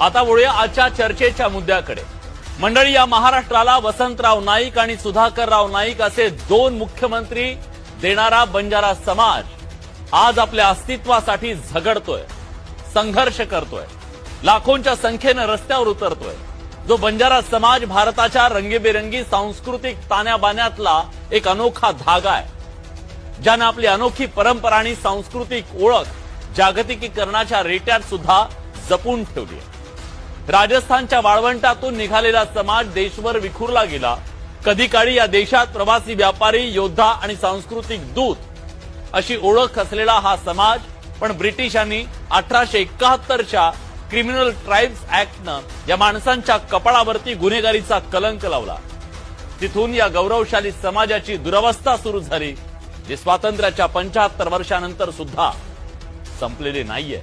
आता वळूया आजच्या चर्चेच्या मुद्द्याकडे। मंडळी, या महाराष्ट्राला वसंतराव नाईक आणि सुधाकरराव नाईक असे दोन मुख्यमंत्री देणारा बंजारा समाज आज आपल्या अस्तित्वासाठी झगडतोय, संघर्ष करतोय, लाखोंच्या संख्येने रस्त्यावर उतरतोय। जो बंजारा समाज भारताच्या रंगीबेरंगी सांस्कृतिक ताण्याबाण्यातला एक अनोखा धागा आहे, ज्याने आपली अनोखी परंपरा आणि सांस्कृतिक ओळख जागतिकीकरणाच्या रेट्यात सुद्धा जपून ठेवली आहे। राजस्थानच्या वाळवंटातून निघालेला समाज देशभर विखुरला गेला। कधी काळी या देशात प्रवासी व्यापारी, योद्धा आणि सांस्कृतिक दूत अशी ओळख असलेला हा समाज पण ब्रिटिशांनी 1871च्या क्रिमिनल ट्राइब्स ऍक्टनं या माणसांच्या कपाळावरती गुन्हेगारीचा कलंक लावला। तिथून या गौरवशाली समाजाची दुरवस्था सुरू झाली, जी स्वातंत्र्याच्या 75 वर्षानंतर सुद्धा संपलेली नाहीये।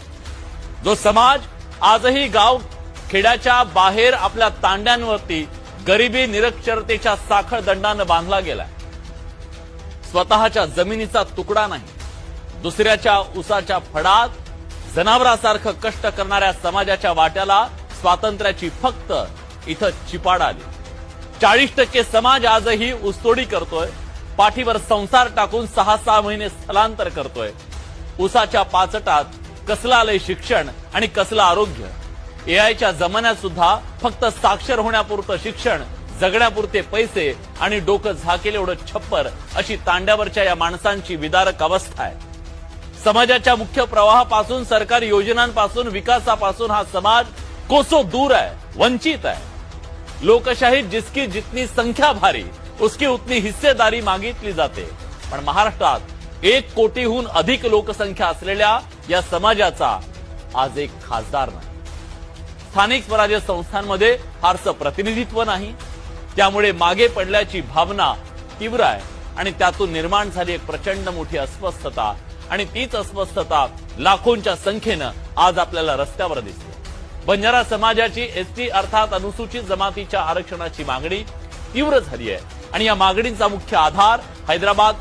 जो समाज आजही गाव खेड्याच्या बाहेर आपल्या तांड्यांवरती गरिबी निरक्षरतेच्या साखळ दंडाने बांधला गेलाय। स्वतःच्या जमिनीचा तुकडा नाही, दुसऱ्याच्या उसाच्या फडात जनावरासारखं कष्ट करणाऱ्या समाजाच्या वाट्याला स्वातंत्र्याची फक्त इथं चिपाड आली। 40% समाज आजही ऊसतोडी करतोय, पाठीवर संसार टाकून 6-6 महिने स्थलांतर करतोय। उसाच्या पाचटात कसलं आलंय शिक्षण आणि कसलं आरोग्य। एआयच्या जमान्यात सुद्धा फक्त साक्षर होण्यापुरतं शिक्षण, जगण्यापुरते पैसे आणि डोकं झाकेल एवढं छप्पर अशी तांड्यावरच्या या माणसांची विदारक अवस्था आहे। समाजाच्या मुख्य प्रवाहापासून, सरकारी योजनांपासून, विकासापासून हा समाज कोसो दूर आहे, वंचित आहे। लोकशाहीत जिसकी जितनी संख्या भारी उसकी उतनी हिस्सेदारी मागितली जाते, पण महाराष्ट्रात 1 कोटीहून अधिक लोकसंख्या असलेल्या या समाजाचा आज एक खासदार नाही। स्थानिक स्वराज्य संस्थांमध्ये फारसं प्रतिनिधित्व नाही, त्यामुळे मागे पडल्याची भावना तीव्र आहे आणि त्यातून निर्माण झाली एक प्रचंड मोठी अस्वस्थता आणि तीच अस्वस्थता लाखोंच्या संख्येनं आज आपल्याला रस्त्यावर दिसते। बंजारा समाजाची एसटी अर्थात अनुसूचित जमातीच्या आरक्षणाची मागणी तीव्र झाली आहे आणि या मागणीचा मुख्य आधार हैदराबाद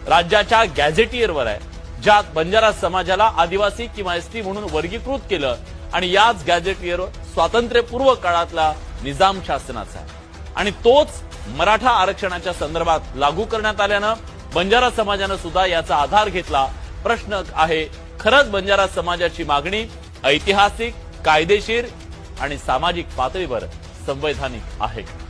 राज्याच्या गॅझेटियरवर आहे, ज्यात बंजारा समाजाला आदिवासी किंवा एसटी म्हणून वर्गीकृत केलं आणि याच गॅझेटियर स्वातंत्र्यपूर्व काळातला निजाम शासनाचा आहे आणि तोच मराठा आरक्षणाच्या संदर्भात लागू करण्यात आल्यानं बंजारा समाजानं सुद्धा याचा आधार घेतला। प्रश्न आहे, खरंच बंजारा समाजाची मागणी ऐतिहासिक, कायदेशीर आणि सामाजिक पातळीवर संवैधानिक आहे का?